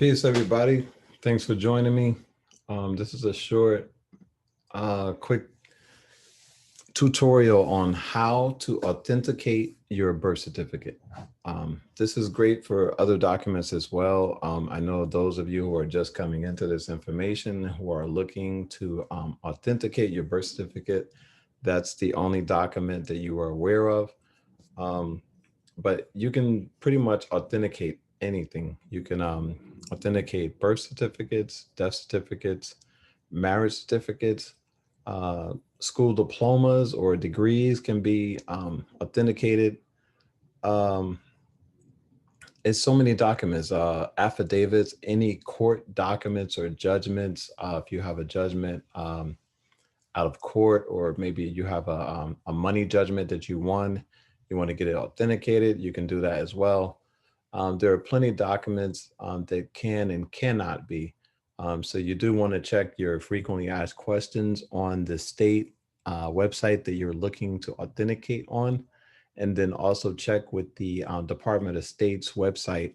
Peace, everybody. Thanks for joining me. This is a short, quick tutorial on how to authenticate your birth certificate. This is great for other documents as well. I know those of you who are just coming into this information who are looking to authenticate your birth certificate, that's the only document that you are aware of. But you can pretty much authenticate anything. You can authenticate birth certificates, death certificates, marriage certificates, school diplomas or degrees can be authenticated. Um, it's so many documents, affidavits, any court documents or judgments. If you have a judgment out of court, or maybe you have a money judgment that you won, you want to get it authenticated, you can do that as well. There are plenty of documents that can and cannot be. So you do want to check your frequently asked questions on the state website that you're looking to authenticate on. And then also check with the Department of State's website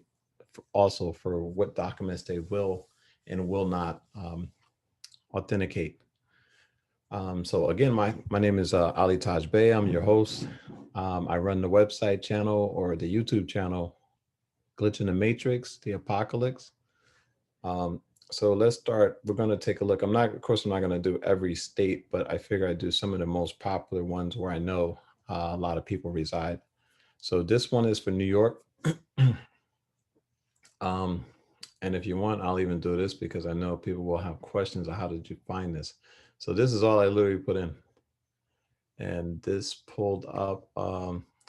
also for what documents they will and will not authenticate. So again, my name is Ali Taj Bey. I'm your host. I run the website channel or the YouTube channel, Glitch in the Matrix, the Apocalypse. So let's start. We're going to take a look. Of course, I'm not going to do every state, but I figure I do some of the most popular ones where I know a lot of people reside. So this one is for New York. And if you want, I'll even do this because I know people will have questions of how did you find this. So this is all I literally put in. And this pulled up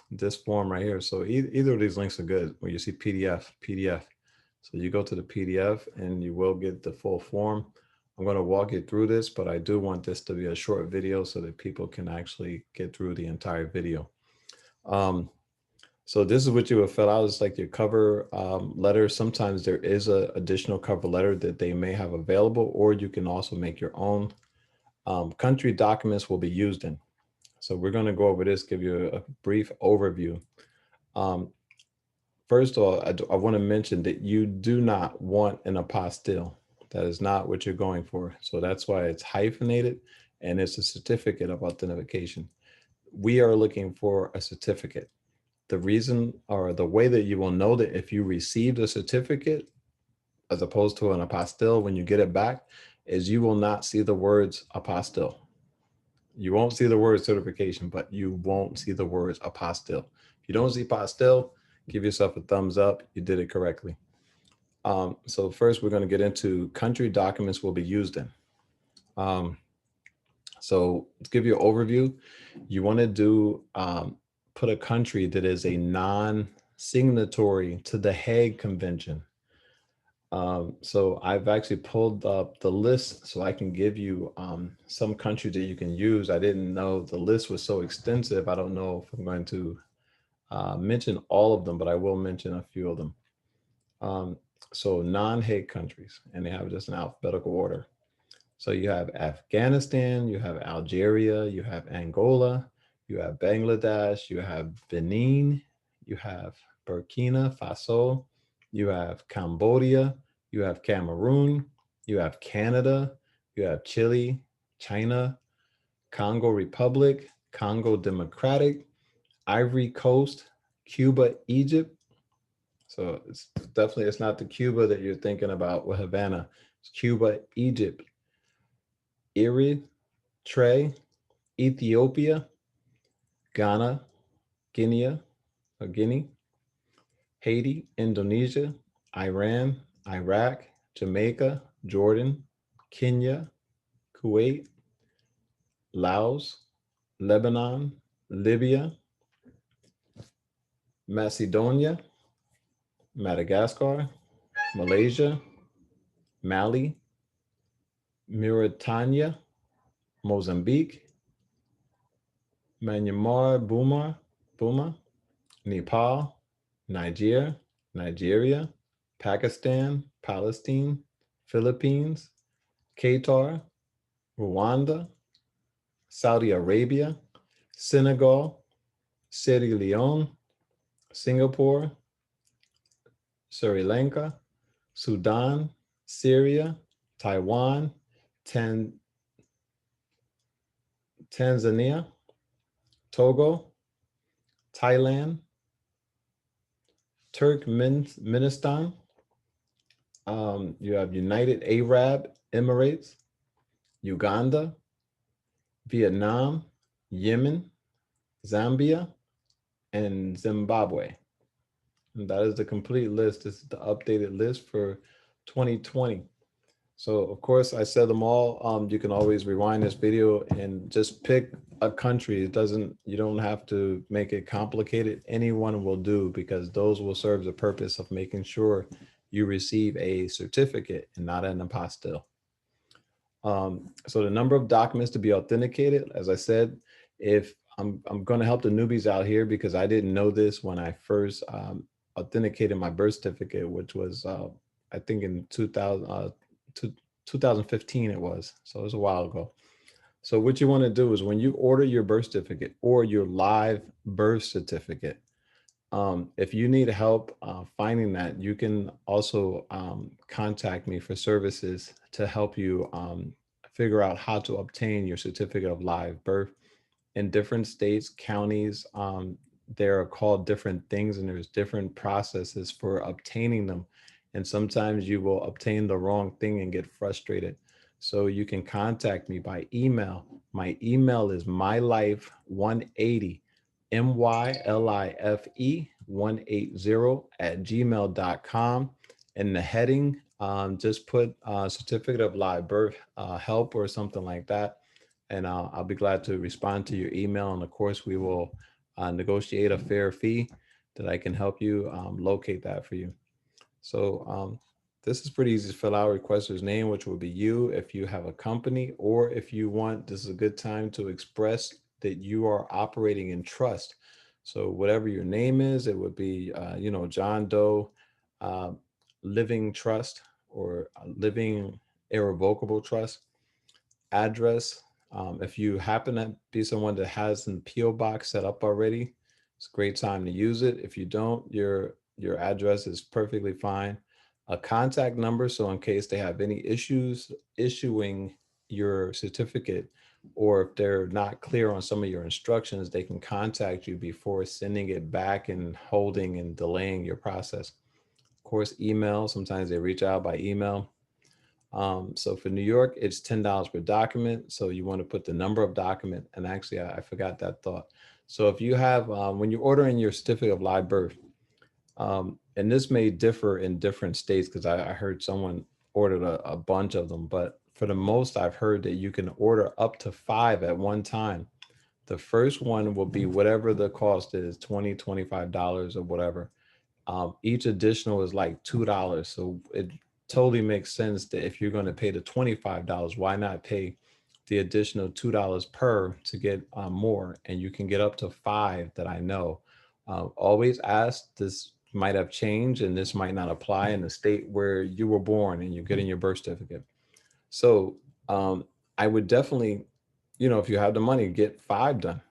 this form right here. So either of these links are good. Where you see PDF. So you go to the PDF and you will get the full form. I'm going to walk you through this, but I do want this to be a short video so that people can actually get through the entire video. So this is what you would fill out. It's like your cover letter. Sometimes there is an additional cover letter that they may have available, or you can also make your own. Country documents will be used in. So we're going to go over this, give you a brief overview. First of all, I want to mention that you do not want an apostille. That is not what you're going for. So that's why it's hyphenated and it's a certificate of authentication. We are looking for a certificate. The reason or the way that you will know that if you received a certificate as opposed to an apostille when you get it back is you will not see the words apostille. You won't see the word certification, but you won't see the words apostille. If you don't see apostille, give yourself a thumbs up. You did it correctly. So first, we're going to get into country documents will be used in. So to give you an overview, you want to do put a country that is a non-signatory to the Hague Convention. So I've actually pulled up the list so I can give you some countries that you can use. I didn't know the list was so extensive. I don't know if I'm going to mention all of them, but I will mention a few of them. So non-Hague countries, and they have just an alphabetical order. So you have Afghanistan, you have Algeria, you have Angola, you have Bangladesh, you have Benin, you have Burkina Faso, you have Cambodia, you have Cameroon, you have Canada, you have Chile, China, Congo Republic, Congo Democratic, Ivory Coast, Cuba, Egypt. So it's not the Cuba that you're thinking about with Havana. It's Cuba, Egypt, Eritrea, Ethiopia, Ghana, Guinea, Haiti, Indonesia, Iran, Iraq, Jamaica, Jordan, Kenya, Kuwait, Laos, Lebanon, Libya, Macedonia, Madagascar, Malaysia, Mali, Mauritania, Mozambique, Myanmar, Burma, Nepal, Nigeria, Pakistan, Palestine, Philippines, Qatar, Rwanda, Saudi Arabia, Senegal, Sierra Leone, Singapore, Sri Lanka, Sudan, Syria, Taiwan, Tan- Tanzania, Togo, Thailand, Turkmenistan. You have United Arab Emirates, Uganda, Vietnam, Yemen, Zambia, and Zimbabwe. And that is the complete list. This is the updated list for 2020. So of course I said them all. You can always rewind this video and just pick a country. It doesn't, you don't have to make it complicated. Anyone will do because those will serve the purpose of making sure you receive a certificate and not an apostille. So the number of documents to be authenticated, as I said, if I'm going to help the newbies out here because I didn't know this when I first authenticated my birth certificate, which was I think in 2015 it was. So it was a while ago. So what you want to do is when you order your birth certificate or your live birth certificate, if you need help finding that, you can also contact me for services to help you figure out how to obtain your certificate of live birth. In different states, counties, they're called different things, and there's different processes for obtaining them. And sometimes you will obtain the wrong thing and get frustrated. So you can contact me by email. My email is mylife180 MYLIFE 180 at gmail.com. In the heading, just put certificate of live birth help or something like that. And I'll be glad to respond to your email. And of course, we will negotiate a fair fee that I can help you locate that for you. So this is pretty easy to fill out. Requester's name, which will be you if you have a company, or if you want, this is a good time to express that you are operating in trust. So whatever your name is, it would be, John Doe uh, Living Trust or Living Irrevocable Trust. Address. If you happen to be someone that has an PO box set up already, it's a great time to use it. If you don't, your address is perfectly fine. A contact number, so in case they have any issues issuing your certificate, or if they're not clear on some of your instructions, they can contact you before sending it back and holding and delaying your process. Of course, email. Sometimes they reach out by email. So for New York, it's $10 per document. So you want to put the number of document. And actually, I forgot that thought. So if you have, when you're ordering your certificate of live birth, and this may differ in different states because I heard someone ordered a bunch of them, but for the most, I've heard that you can order up to 5 at one time. The first one will be whatever the cost is, $25 or whatever. Each additional is like $2. So it totally makes sense that if you're going to pay the $25, why not pay the additional $2 per to get more? And you can get up to 5 that I know. Always ask, this might have changed and this might not apply in the state where you were born and you're getting your birth certificate. So I would definitely, if you have the money, get 5 done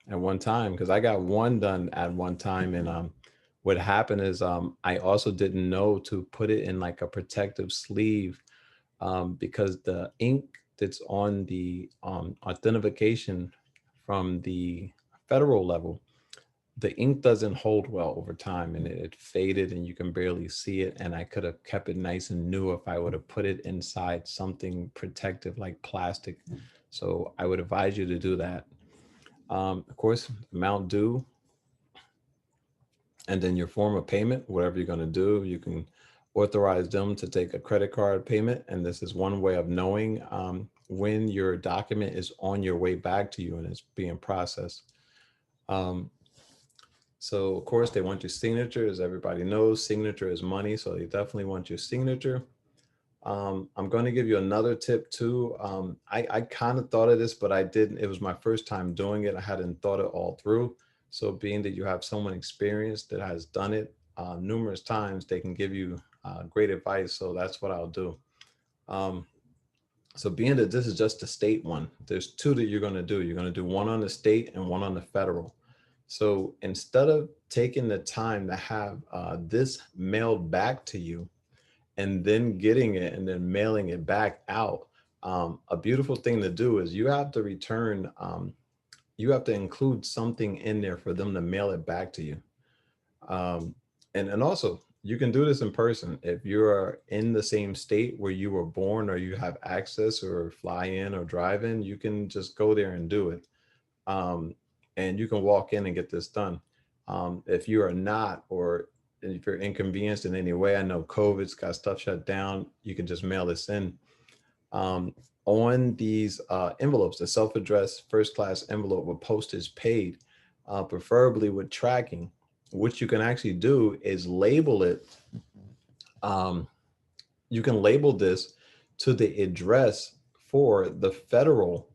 at one time, because I got one done at one time. And what happened is I also didn't know to put it in like a protective sleeve, because the ink that's on the authentication from the federal level, the ink doesn't hold well over time, and it faded and you can barely see it. And I could have kept it nice and new if I would have put it inside something protective like plastic. So I would advise you to do that. Of course, amount due, and then your form of payment, whatever you're going to do, you can authorize them to take a credit card payment. And this is one way of knowing when your document is on your way back to you and it's being processed. Um, so, of course, they want your signature. As everybody knows, signature is money. So they definitely want your signature. I'm going to give you another tip too. I kind of thought of this, but I didn't. It was my first time doing it. I hadn't thought it all through. So being that you have someone experienced that has done it numerous times, they can give you great advice. So that's what I'll do. Um, so being that this is just the state one, there's 2 that you're going to do. You're going to do one on the state and one on the federal. So instead of taking the time to have this mailed back to you, and then getting it and then mailing it back out. A beautiful thing to do is you have to return, you have to include something in there for them to mail it back to you. Um, and also, you can do this in person. If you are in the same state where you were born, or you have access or fly in or drive in, you can just go there and do it. Um, and you can walk in and get this done. If you are not, or if you're inconvenienced in any way, I know COVID's got stuff shut down, you can just mail this in. Um, on these envelopes, the self-addressed first class envelope with postage paid, preferably with tracking, what you can actually do is label it. Um, you can label this to the address for the federal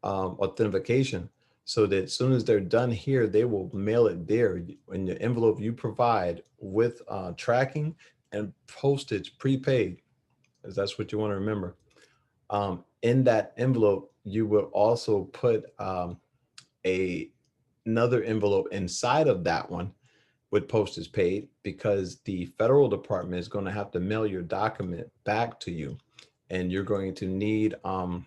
authentication, so that as soon as they're done here, they will mail it there in the envelope you provide with tracking and postage prepaid, because that's what you want to remember. In that envelope, you will also put a another envelope inside of that one with postage paid, because the federal department is going to have to mail your document back to you, and you're going to need um,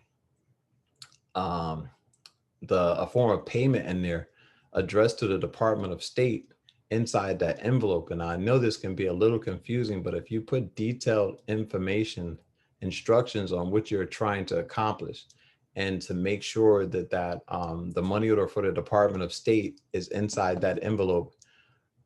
the a form of payment in there addressed to the Department of State inside that envelope. And I know this can be a little confusing, but if you put detailed information, instructions on what you're trying to accomplish, and to make sure that the money order for the Department of State is inside that envelope,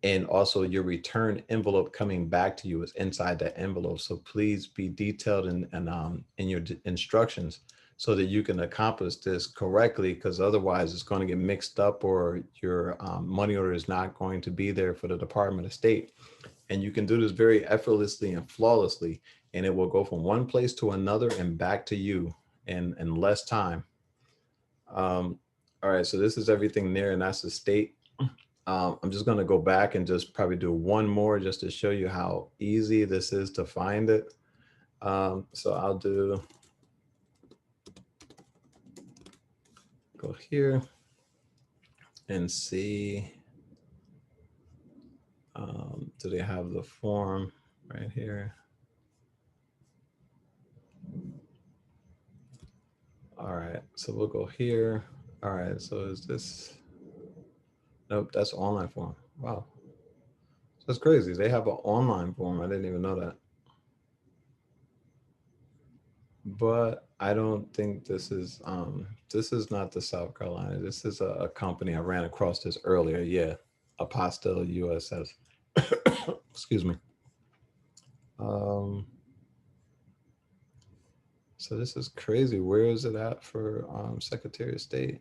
and also your return envelope coming back to you is inside that envelope. So please be detailed in your instructions, so that you can accomplish this correctly, because otherwise it's going to get mixed up, or your money order is not going to be there for the Department of State. And you can do this very effortlessly and flawlessly, and it will go from one place to another and back to you in less time. um, all right, so this is everything there, and that's the state. I'm just going to go back and just probably do one more just to show you how easy this is to find it. So I'll go here and see, do they have the form right here? All right, so we'll go here. All right, so is this, nope, that's online form. Wow, that's crazy. They have an online form. I didn't even know that. But I don't think this is not the South Carolina. This is a company I ran across this earlier. Yeah, Apostle USS. Excuse me. Um, so this is crazy. Where is it at for Secretary of State?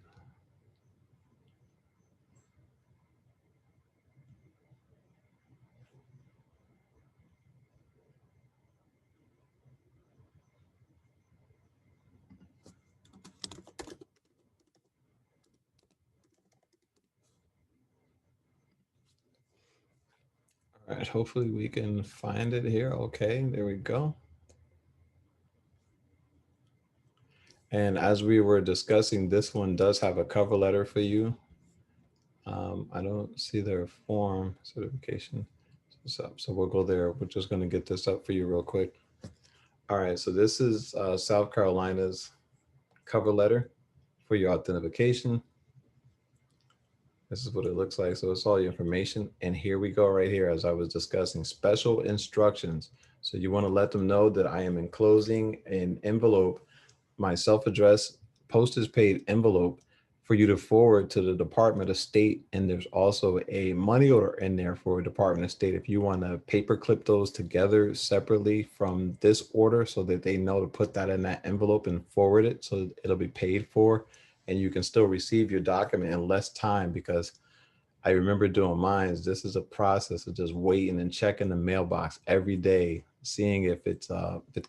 All right, hopefully we can find it here. Okay, there we go. And as we were discussing, this one does have a cover letter for you. I don't see their form certification. So we'll go there. We're just going to get this up for you real quick. All right, so this is South Carolina's cover letter for your authentication. This is what it looks like. So it's all your information. And here we go right here, as I was discussing, special instructions. So you want to let them know that I am enclosing an envelope, my self-addressed postage paid envelope, for you to forward to the Department of State. And there's also a money order in there for Department of State if you want to paper clip those together separately from this order, so that they know to put that in that envelope and forward it, so it'll be paid for, and you can still receive your document in less time. Because I remember doing mine. This is a process of just waiting and checking the mailbox every day, seeing if it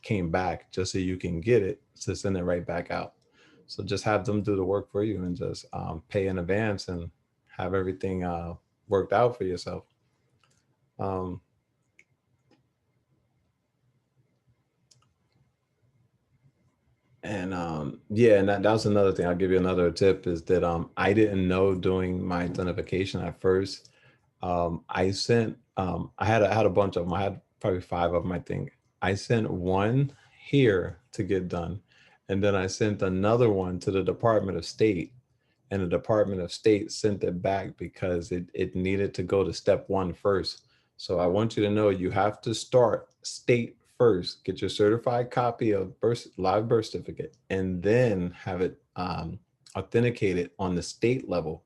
came back, just so you can get it to send it right back out. So just have them do the work for you, and just pay in advance and have everything worked out for yourself. Um, and yeah, and that was another thing. I'll give you another tip, is that I didn't know doing my identification at first. I had a bunch of them. I had probably five of them, I think. I sent one here to get done. And then I sent another one to the Department of State. And the Department of State sent it back because it needed to go to step one first. So I want you to know you have to start state first, get your certified copy of live birth certificate, and then have it authenticated on the state level.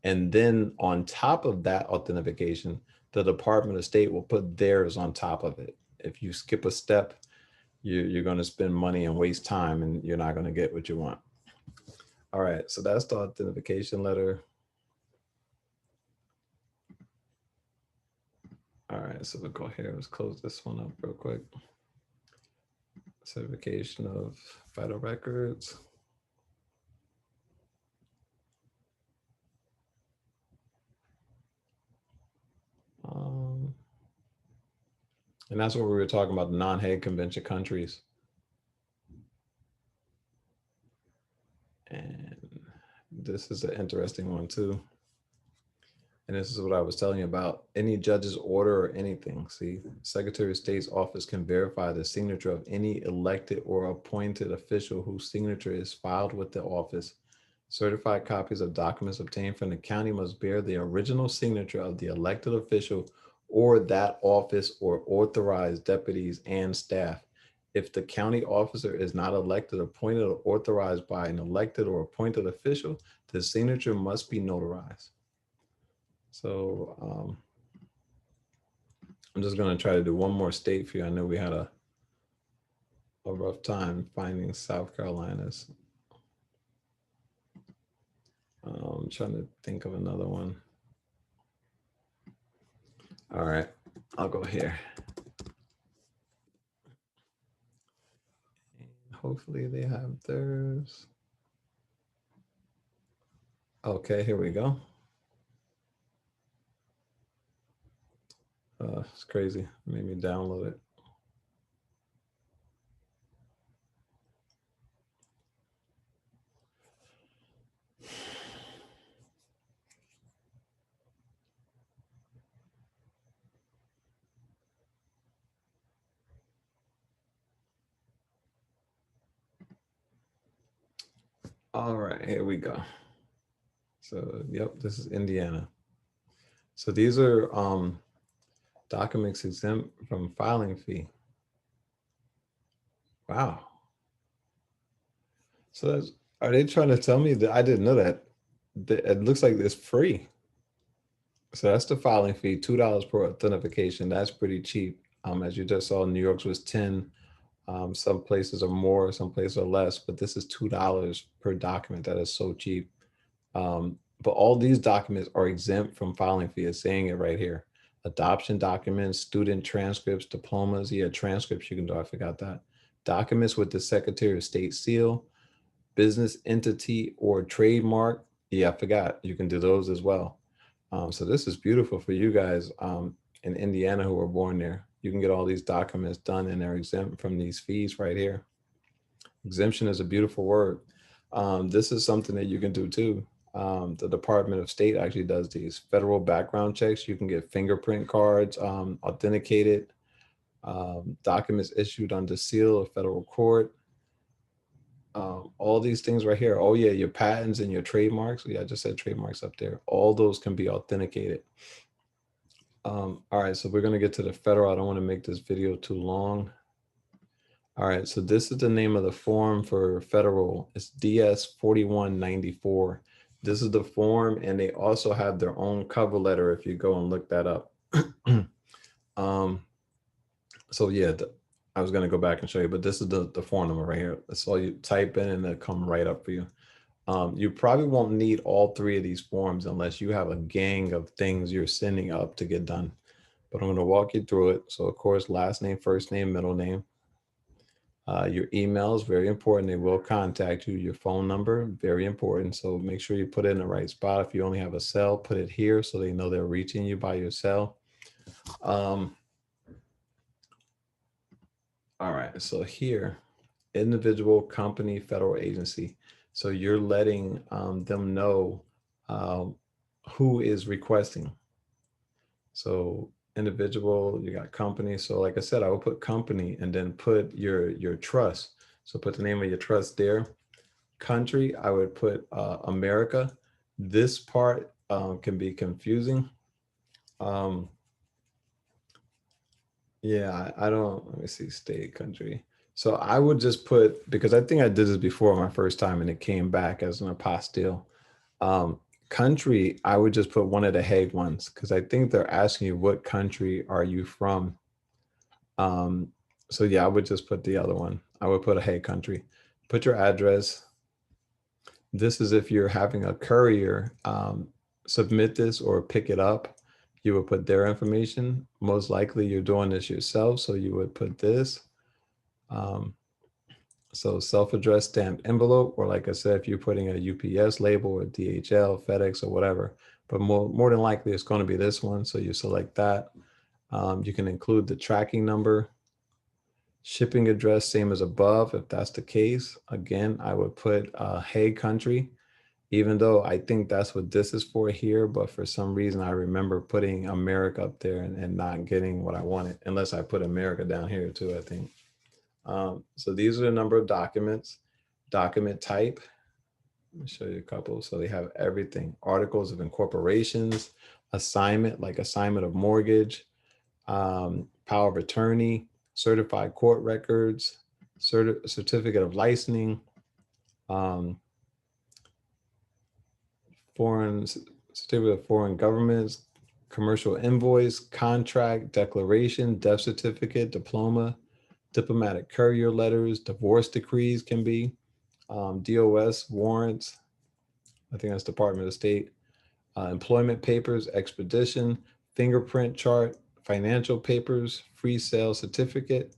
And then on top of that authentication, the Department of State will put theirs on top of it. If you skip a step, you're going to spend money and waste time, and you're not going to get what you want. All right, so that's the authentication letter. All right, so we'll go here. Let's close this one up real quick. Certification of vital records. And that's what we were talking about, the non-Hague Convention countries. And this is an interesting one too. And this is what I was telling you about. Any judge's order or anything. See, Secretary of State's office can verify the signature of any elected or appointed official whose signature is filed with the office. Certified copies of documents obtained from the county must bear the original signature of the elected official or that office or authorized deputies and staff. If the county officer is not elected, appointed, or authorized by an elected or appointed official, the signature must be notarized. So I'm just going to try to do one more state for you. I know we had a rough time finding South Carolina's. I'm trying to think of another one. All right, I'll go here. Hopefully they have theirs. Okay, here we go. It's crazy. Made me download it. All right, here we go. So, yep, this is Indiana. So these are documents exempt from filing fee. Wow. So that's, are they trying to tell me that I didn't know that? It looks like it's free. So that's the filing fee, $2 per authentication. That's pretty cheap. As you just saw, New York's was 10. Some places are more, some places are less, but this is $2 per document. That is so cheap. But all these documents are exempt from filing fee. It's saying it right here. Adoption documents, student transcripts, diplomas. Yeah, transcripts you can do. I forgot that. Documents with the Secretary of State seal, business entity or trademark. Yeah, I forgot. You can do those as well. So this is beautiful for you guys in Indiana who were born there. You can get all these documents done and they're exempt from these fees right here. Exemption is a beautiful word. This is something that you can do too. The Department of State actually does these federal background checks. You can get fingerprint cards authenticated, documents issued under seal of federal court. All these things right here. Oh yeah, your patents and your trademarks. Yeah, I just said trademarks up there. All those can be authenticated. All right, so we're gonna get to the federal. I don't want to make this video too long. All right, so this is the name of the form for federal. It's DS 4194. This is the form, and they also have their own cover letter if you go and look that up. So yeah, I was gonna go back and show you, but this is the form number right here. That's all you type in and it'll come right up for you. You probably won't need all three of these forms unless you have a gang of things you're sending up to get done. But I'm gonna walk you through it. So of course, last name, first name, middle name. Your email is very important. They will contact you. Your phone number, very important. So make sure you put it in the right spot. If you only have a cell, put it here so they know they're reaching you by your cell. All right, so here, individual, company, federal agency. So you're letting them know who is requesting. So individual, you got company. So like I said, I would put company and then put your trust. So put the name of your trust there. Country, I would put America. This part can be confusing. Um, yeah, I don't, let me see, state, country. So I would just put, because I think I did this before my first time and it came back as an apostille. Um, Country, I would just put one of the Hague ones because I think they're asking you what country are you from. Um, so yeah, I would just put the other one. I would put a Hague country. Put your address. This is if you're having a courier submit this or pick it up, you would put their information. Most likely you're doing this yourself, so you would put this. Um, so self-addressed stamped envelope, or like I said, if you're putting a UPS label or DHL, FedEx, or whatever, but more than likely it's going to be this one. So you select that. You can include the tracking number, shipping address, same as above. If that's the case, again, I would put Hague country, even though I think that's what this is for here. But for some reason, I remember putting America up there and not getting what I wanted, unless I put America down here too, I think. So these are the number of documents, document type. Let me show you a couple. So they have everything: articles of incorporations, assignment, like assignment of mortgage, power of attorney, certified court records, certificate of licensing, um, foreign certificate of foreign governments, commercial invoice, contract, declaration, death certificate, diploma, diplomatic courier letters, divorce decrees can be, DOS warrants. I think that's Department of State. Employment papers, expedition, fingerprint chart, financial papers, free sale certificate,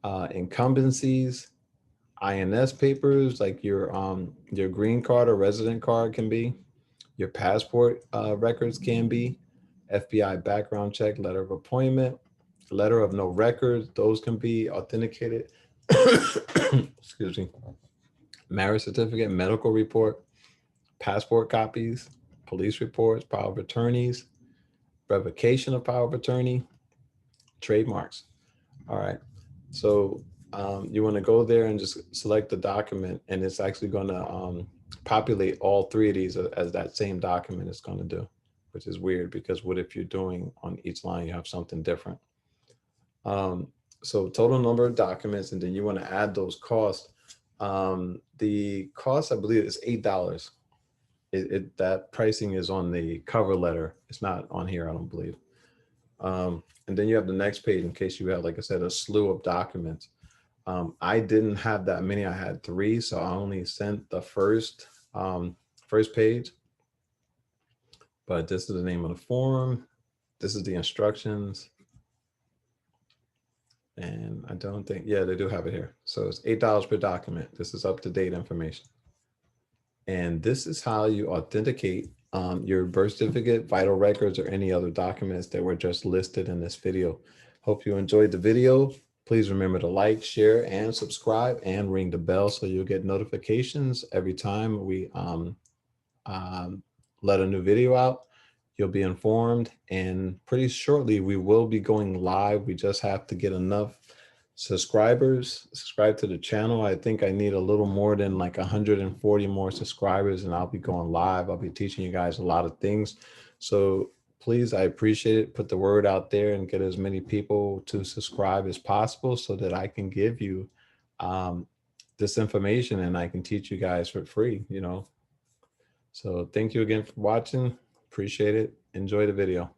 incumbencies, INS papers like your green card or resident card can be, your passport records can be, FBI background check, letter of appointment, letter of no records, those can be authenticated. Excuse me. Marriage certificate, medical report, passport copies, police reports, power of attorneys, revocation of power of attorney, trademarks. All right. So you want to go there and just select the document, and it's actually going to populate all three of these as that same document is going to do, which is weird because what if you're doing on each line, you have something different. Um, so total number of documents, and then you want to add those costs. The cost, I believe, is $8. That pricing is on the cover letter. It's not on here, I don't believe. And then you have the next page in case you have, like I said, a slew of documents. I didn't have that many. I had three, so I only sent the first page. But this is the name of the form. This is the instructions. And I don't think, yeah, they do have it here. So it's $8 per document. This is up-to-date information. And this is how you authenticate your birth certificate, vital records, or any other documents that were just listed in this video. Hope you enjoyed the video. Please remember to like, share, and subscribe, and ring the bell so you'll get notifications every time we let a new video out. You'll be informed, and pretty shortly we will be going live. We just have to get enough subscribers, subscribe to the channel. I think I need a little more than like 140 more subscribers, and I'll be going live. I'll be teaching you guys a lot of things. So please, I appreciate it. Put the word out there and get as many people to subscribe as possible so that I can give you this information and I can teach you guys for free, you know. So thank you again for watching. Appreciate it. Enjoy the video.